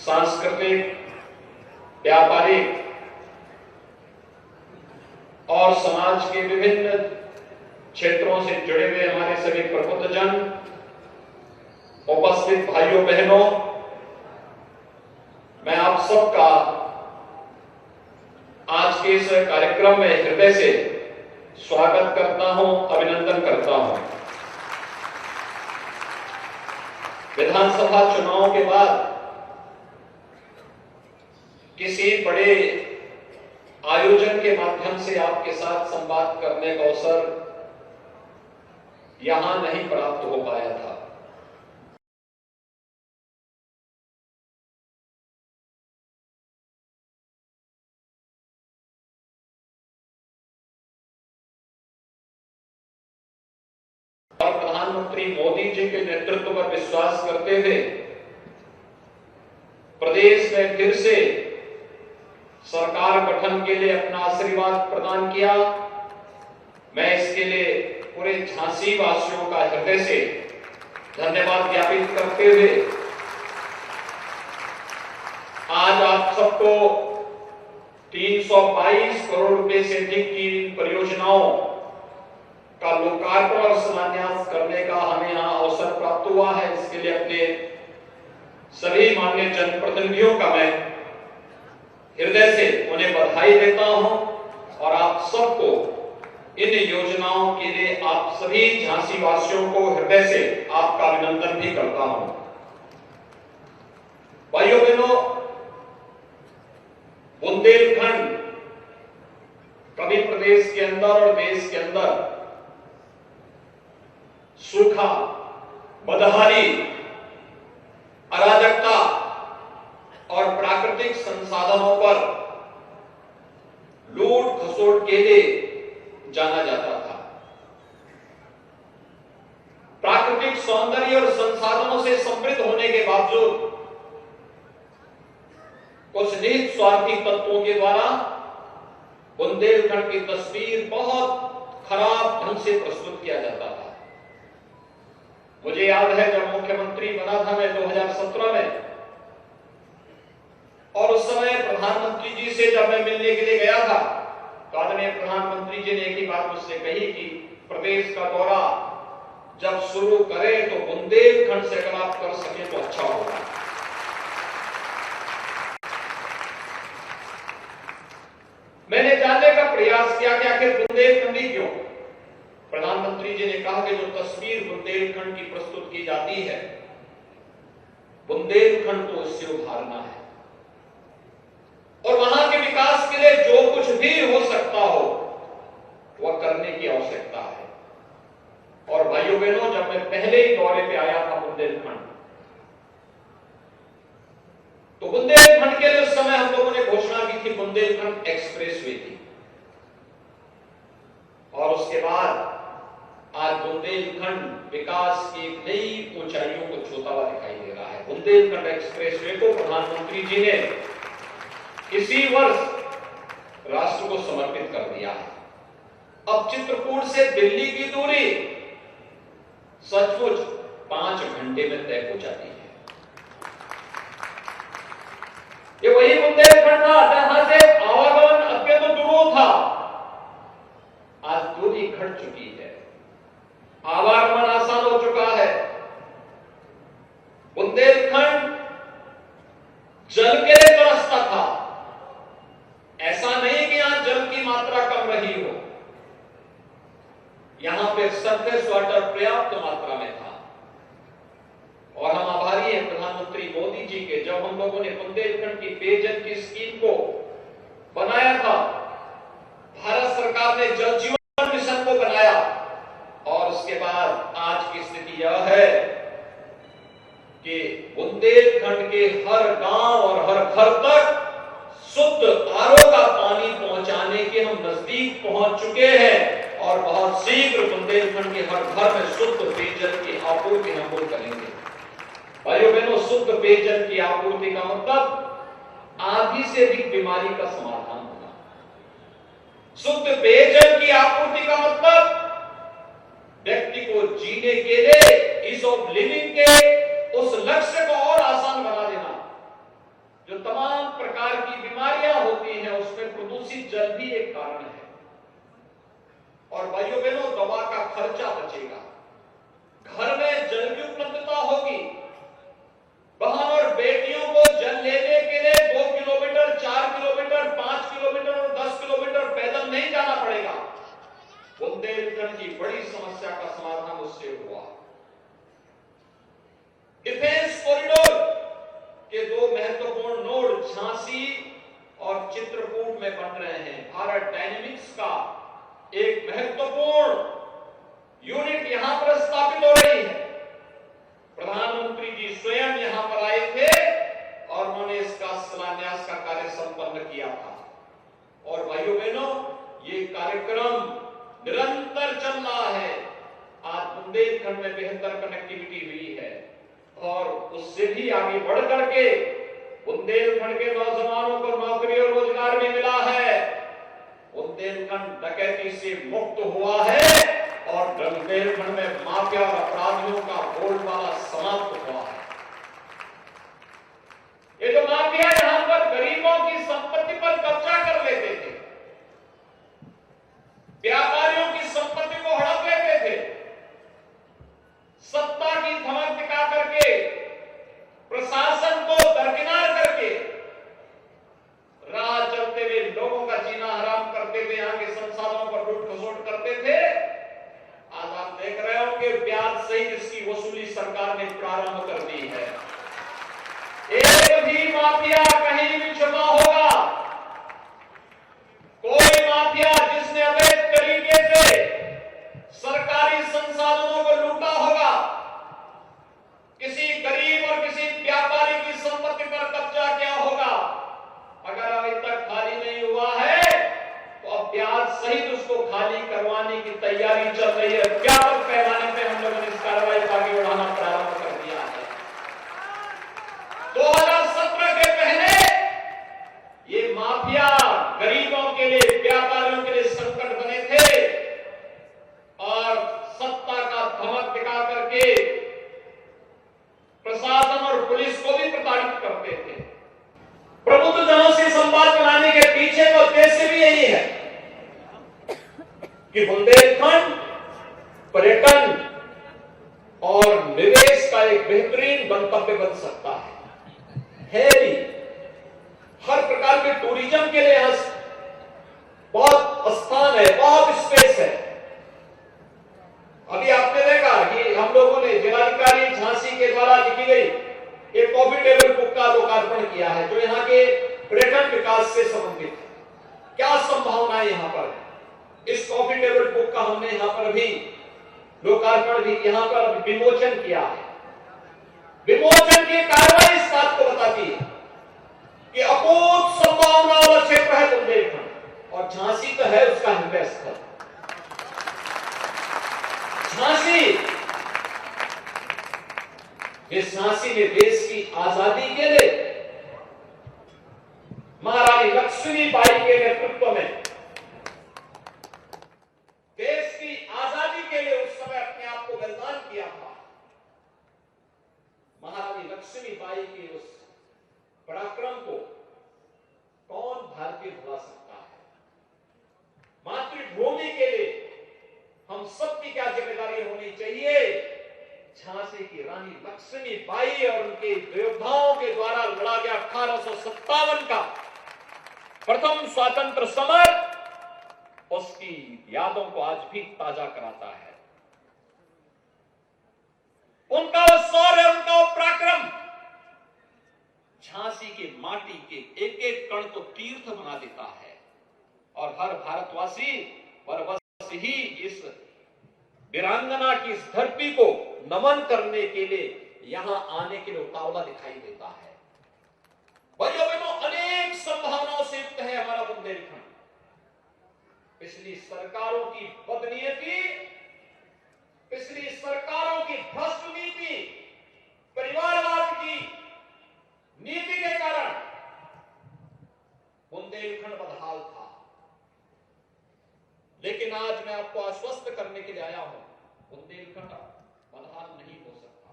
सांस्कृतिक, व्यापारिक और समाज के विभिन्न क्षेत्रों से जुड़े हुए हमारे सभी प्रबुद्धजन, उपस्थित भाइयों बहनों, मैं आप सबका आज के इस कार्यक्रम में हृदय से स्वागत करता हूं, अभिनंदन करता हूं। विधानसभा चुनाव के बाद किसी बड़े आयोजन के माध्यम से आपके साथ संवाद करने का अवसर यहां नहीं प्राप्त हो पाया था। और प्रधानमंत्री मोदी जी के नेतृत्व पर विश्वास करते हुए प्रदेश में फिर से सरकार गठन के लिए अपना आशीर्वाद प्रदान किया। मैं इसके लिए पूरे झांसी वासियों का हृदय से धन्यवाद ज्ञापित करते हुए आज आप सबको 322 करोड़ रुपए से अधिक की परियोजनाओं का लोकार्पण और शिलान्यास करने का हमें यहां अवसर प्राप्त हुआ है। इसके लिए अपने सभी माननीय जनप्रतिनिधियों का मैं हृदय से उन्हें बधाई देता हूं और आप सबको इन योजनाओं के लिए आप सभी झांसी वासियों को हृदय से आपका अभिनंदन भी करता हूं। भाइयों बहनों, बुंदेलखंड कभी प्रदेश के अंदर और देश के अंदर सूखा, बदहाली, अराजकता और प्राकृतिक संसाधनों पर लूट खसोट के लिए जाना जाता था। प्राकृतिक सौंदर्य और संसाधनों से समृद्ध होने के बावजूद कुछ निहित स्वार्थी तत्वों के द्वारा बुंदेलखंड की तस्वीर बहुत खराब ढंग से प्रस्तुत किया जाता था। मुझे याद है जब मुख्यमंत्री बना था मैं 2017 में, और उस समय प्रधानमंत्री जी से जब मैं मिलने के लिए गया था तो आदरणीय प्रधानमंत्री जी ने एक ही बात मुझसे कही कि प्रदेश का दौरा जब शुरू करें तो बुंदेलखंड से अगर आप कर सके तो अच्छा होगा। मैंने जानने का प्रयास किया कि आखिर बुंदेलखंडी क्यों। प्रधानमंत्री जी ने कहा कि जो तस्वीर बुंदेलखंड की प्रस्तुत की जाती है, बुंदेलखंड को इससे उभारना है और वहां के विकास के लिए जो कुछ भी हो सकता हो वह करने की आवश्यकता है। और भाइयों बहनों, जब मैं पहले ही दौरे पे आया था बुंदेलखंड, तो बुंदेलखंड के लिए उस समय हम लोगों ने घोषणा की थी बुंदेलखंड एक्सप्रेसवे की, और उसके बाद आज बुंदेलखंड विकास की नई ऊंचाइयों को छूता हुआ दिखाई दे रहा है। बुंदेलखंड एक्सप्रेसवे को प्रधानमंत्री जी ने इसी वर्ष राष्ट्र को समर्पित कर दिया है। अब चित्रकूट से दिल्ली की दूरी सचमुच 5 घंटे में तय हो जाती है। ये वही बुंदेलखंड था जहां से आवागमन अत्यंत दुरूह था, आज दूरी घट चुकी है, आवागमन आसान हो चुका है। बुंदेलखंड जल के लिए तरसता था। ऐसा नहीं कि यहां जल की मात्रा कम रही हो, यहां पे सरफेस वाटर पर्याप्त मात्रा में था। और हम आभारी हैं प्रधानमंत्री मोदी जी के, जब हम लोगों ने बुंदेलखंड की पेयजल की स्कीम को बनाया था, भारत सरकार ने जल जीवन मिशन को बनाया, और उसके बाद आज की स्थिति यह है कि बुंदेलखंड के हर गांव और हर घर तक शुद्ध आरओ का पानी पहुंचाने के हम नजदीक पहुंच चुके हैं और बहुत शीघ्र बुंदेलखंड के हर घर में शुद्ध पेयजल की आपूर्ति हम लोग करेंगे। भाइयों बहनों, शुद्ध पेयजल की आपूर्ति का मतलब आधी से अधिक बीमारी का समाधान होगा। शुद्ध पेयजल की आपूर्ति का मतलब व्यक्ति को जीने के लिए, ईज ऑफ लिविंग के उस लक्ष्य को और आसान बना देना। दूषित जल भी एक कारण है। और भाइयों बहनों, दवा का खर्चा बचेगा, घर में जल की उपलब्धता होगी, बहन और बेटियों को जल लेने के लिए 2 किलोमीटर, 4 किलोमीटर, 5 किलोमीटर और 10 किलोमीटर पैदल नहीं जाना पड़ेगा। बुंदेलखंड की बड़ी समस्या का समाधान उससे हुआ। डिफेंस कॉरिडोर के 2 महत्वपूर्ण नोड झांसी और चित्रकूट में बन रहे हैं। भारत डायनेमिक्स का एक महत्वपूर्ण यूनिट यहां पर स्थापित हो रही है। प्रधानमंत्री जी स्वयं यहां पर आए थे और उन्होंने इसका शिलान्यास का कार्य संपन्न किया था। और भाइयों बहनों, ये कार्यक्रम निरंतर चल रहा है। आज बुंदेलखंड में बेहतर कनेक्टिविटी हुई है और उससे भी आगे बढ़ करके बुंदेलखंड के नौजवानों को नौकरी और रोजगार भी मिला है। बुंदेलखंड डकैती से मुक्त हुआ है और बुंदेलखंड में माफिया और अपराधियों का बोलबाला समाप्त हुआ है। ये जो माफिया यहां पर गरीबों की संपत्ति पर कब्जा कर लेते थे, व्यापारियों की संपत्ति को हड़प लेते थे, सत्ता की धमक दिखा करके प्रशासन को दरकिनार करके राह चलते हुए लोगों का जीना हराम करते थे, यहां के संसाधनों पर लूट खसोट करते थे। आज आप देख रहे हो कि ब्याज सहित इसकी वसूली सरकार ने प्रारंभ कर दी है। एक भी माफिया कहीं भी छुपा होगा, कोई माफिया जिसने अवैध तरीके से सरकारी संसाधनों को लूटा होगा, किसी गरीब और किसी व्यापारी की संपत्ति पर कब्जा किया होगा, अगर अभी तक खाली नहीं हुआ है तो अब ब्याज सहित उसको खाली करवाने की तैयारी चल रही है। व्यापक पैमाने पर हम लोगों ने इस कार्रवाई को आगे बढ़ाना प्रारंभ कर दिया है। 2017 के पहले ये माफिया गरीबों के लिए, व्यापारियों के लिए संकट बने थे और सत्ता का धमक दिखा करके प्रशासन और पुलिस को भी प्रताड़ित करते थे। प्रबुद्धजनों से संवाद बनाने के पीछे का उद्देश्य भी यही है कि बुंदेलखंड पर्यटन और निवेश का एक बेहतरीन गंतव्य बन सकता है भी। हर प्रकार के टूरिज्म के लिए यहां बहुत स्थान है, बहुत स्पेस है। अभी आपने देखा कि हम लोगों ने जिलाधिकारी झांसी के द्वारा लिखी गई एक कॉफी टेबल बुक का लोकार्पण किया है, जो यहाँ के पर्यटन विकास से संबंधित है। क्या संभावनाएं यहाँ पर है। इस कॉफी टेबल बुक का हमने यहाँ पर भी लोकार्पण भी यहाँ पर विमोचन किया है। विमोचन की कार्रवाई इस बात को बताती है कि अपूर्व संभावनाओं वाला क्षेत्र है बुंदेलखंड, और झांसी तो है उसका हृदय स्थल। झांसी, जिस झांसी ने देश की आजादी के लिए महारानी लक्ष्मीबाई के नेतृत्व में देश की आजादी के लिए उस समय अपने आप को बलिदान किया था, महारानी लक्ष्मीबाई के उस पराक्रम को कौन भारतीय भुला सकता है। मातृभूमि के लिए हम सबकी क्या जिम्मेदारी होनी चाहिए। झांसी की रानी लक्ष्मीबाई और उनके योद्धाओं के द्वारा लड़ा गया 1857 का प्रथम स्वतंत्र समर, उसकी यादों को आज भी ताजा कराता है। उनका वो शौर्य, उनका वो पराक्रम झांसी के माटी के एक एक कण को तीर्थ बना देता है और हर भारतवासी परवश ही इस वीरांगना की इस धरती को नमन करने के लिए यहां आने के लिए उतावला दिखाई देता है। भाइयों बहनों, अनेक संभावनाओं से युक्त है हमारा बुंदेलखंड। पिछली सरकारों की बदनीयती, पिछली सरकारों की भ्रष्ट नीति, परिवारवाद की नीति के कारण बुंदेलखंड बदहाल था। लेकिन आज मैं आपको आश्वस्त करने के लिए आया हूं, बुंदेलखंड बदहाल नहीं हो सकता।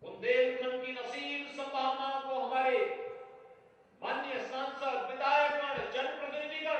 बुंदेलखंड की नसीब संभावनाओं को हमारे माननीय सांसद, विधायकगण, जनप्रतिनिधिगण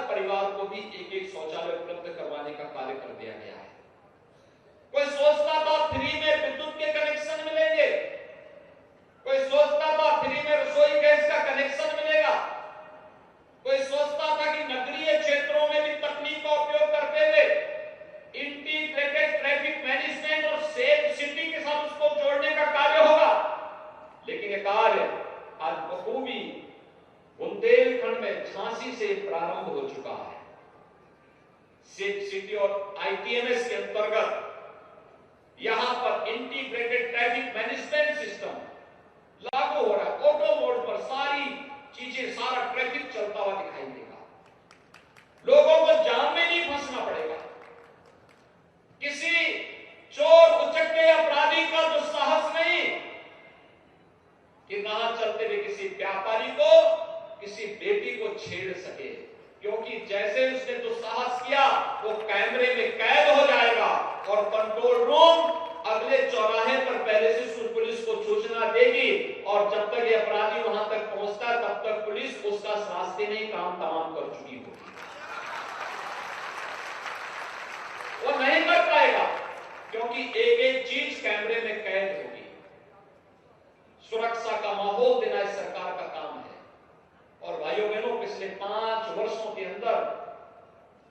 परिवार को भी एक एक शौचालय उपलब्ध करवाने का कार्य कर दिया गया है। कोई सोचता था फ्री में विद्युत के कनेक्शन मिलेंगे, कोई सोचता था फ्री में रसोई गैस का कनेक्शन मिलेगा, कोई सोचता था कि नगरीय क्षेत्रों में भी तकनीक का उपयोग करते हुए इंटीग्रेटेड ट्रैफिक मैनेजमेंट और सेफ सिटी के साथ उसको जोड़ने का कार्य होगा। लेकिन ये कार्य आज बखूबी बुंदेलखंड में झांसी से प्रारंभ हो चुका है। सेफ सिटी और आईटीएमएस के अंतर्गत यहां पर इंटीग्रेटेड ट्रैफिक मैनेजमेंट सिस्टम लागू हो रहा है। ऑटो मोड पर सारी चीजें, सारा ट्रैफिक चलता हुआ दिखाई देगा। लोगों को जाम में नहीं फंसना पड़ेगा। किसी चोर उचक्के अपराधी का दुस्साहस नहीं कि वहां चलते हुए किसी व्यापारी को, किसी बेटी को छेड़ सके, क्योंकि जैसे उसने दुस्साहस किया वो कैमरे में कैद हो जाएगा और कंट्रोल रूम अगले चौराहे पर पहले से पुलिस को सूचना देगी और जब तक ये अपराधी वहां तक पहुंचता है तब तक पुलिस उसका रास्ते में ही काम तमाम कर चुकी होगी। वो नहीं कर पाएगा क्योंकि एक एक चीज कैमरे में कैद होगी। सुरक्षा का माहौल देना इस सरकार का काम है। और भाइयों बहनों, पिछले 5 वर्षों के अंदर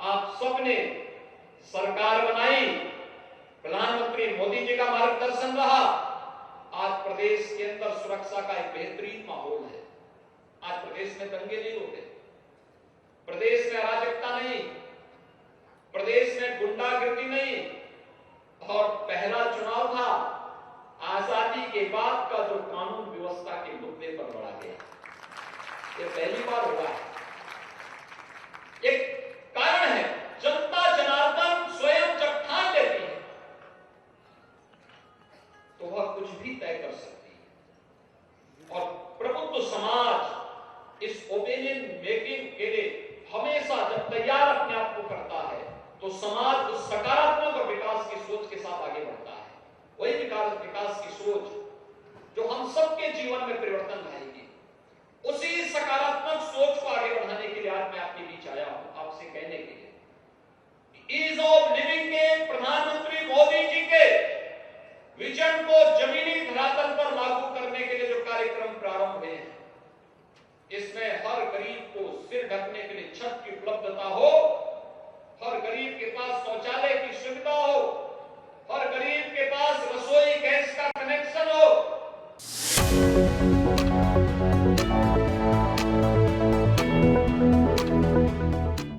आप सबने सरकार बनाई, प्रधानमंत्री मोदी जी का मार्गदर्शन रहा, आज प्रदेश के अंदर सुरक्षा का एक बेहतरीन माहौल है। आज प्रदेश में दंगे नहीं होते, प्रदेश में अराजकता नहीं, प्रदेश में गुंडागर्दी नहीं। और पहला चुनाव था आजादी के बाद का जो कानून व्यवस्था के मुद्दे पर लड़ा गया, ये पहली बार हुआ है। एक कारण है, जनता जनार्दन स्वयं जब ठान लेती है तो वह कुछ भी तय कर सकती है। और प्रबुद्ध समाज इस ओपिनियन मेकिंग के लिए हमेशा जब तैयार अपने आप को करता है तो समाज उस सकारात्मक और विकास की सोच के साथ आगे बढ़ता है। वही विकास की सोच जो हम सबके जीवन में परिवर्तन लाएगी। उसी सकारात्मक सोच को आगे बढ़ाने के लिए आज मैं आपके बीच आया हूं, आपसे कहने के लिए ईज ऑफ लिविंग के प्रधानमंत्री मोदी जी के विजन को जमीनी धरातल पर लागू करने के लिए जो कार्यक्रम प्रारंभ हुए हैं, इसमें हर गरीब को सिर ढकने के लिए छत की उपलब्धता हो, हर गरीब के पास शौचालय की सुविधा